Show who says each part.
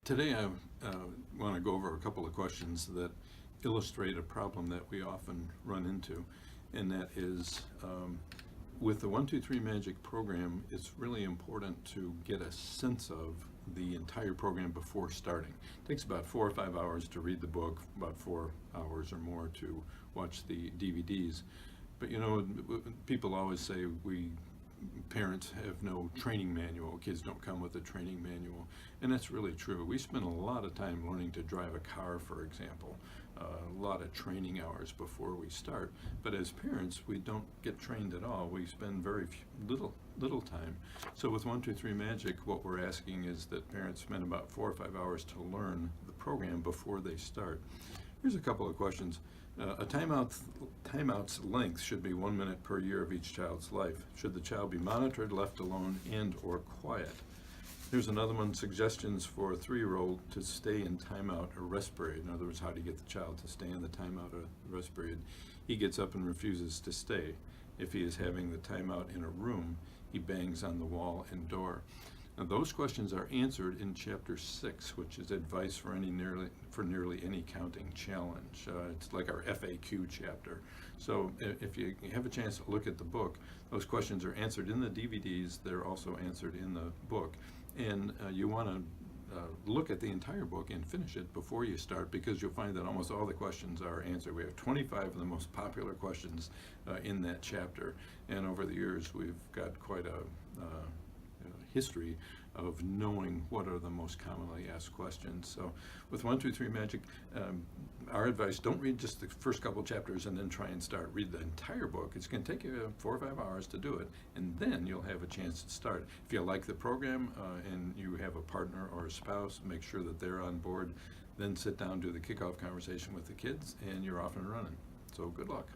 Speaker 1: Today I want to go over a couple of questions that illustrate a problem that we often run into, and that is with the 1-2-3 Magic program, it's really important to get a sense of the entire program before starting. It takes about 4 or 5 hours to read the book, about 4 hours or more to watch the DVDs. But you know, people always say parents have no training manual, kids don't come with a training manual, and that's really true. We spend a lot of time learning to drive a car, for example, a lot of training hours before we start, but as parents we don't get trained at all. We spend very little time. So with 1-2-3 Magic, what we're asking is that parents spend about 4 or 5 hours to learn the program before they start. Here's a couple of questions. A timeout's length should be 1 minute per year of each child's life. Should the child be monitored, left alone, and or quiet? Here's another one, suggestions for a 3-year-old to stay in timeout or rest period. In other words, how to get the child to stay in the timeout or rest period. He gets up and refuses to stay. If he is having the timeout in a room, he bangs on the wall and door. Now those questions are answered in chapter 6, which is advice for nearly any counting challenge. It's like our FAQ chapter. So if you have a chance to look at the book, those questions are answered in the DVDs. They're also answered in the book. And you want to look at the entire book and finish it before you start, because you'll find that almost all the questions are answered. We have 25 of the most popular questions in that chapter. And over the years, we've got quite a history of knowing what are the most commonly asked questions. So with 1-2-3 Magic, our advice, don't read just the first couple chapters and then try and start. Read the entire book. It's going to take you 4 or 5 hours to do it, and then you'll have a chance to start. If you like the program and you have a partner or a spouse, make sure that they're on board. Then sit down, do the kickoff conversation with the kids, and you're off and running. So good luck.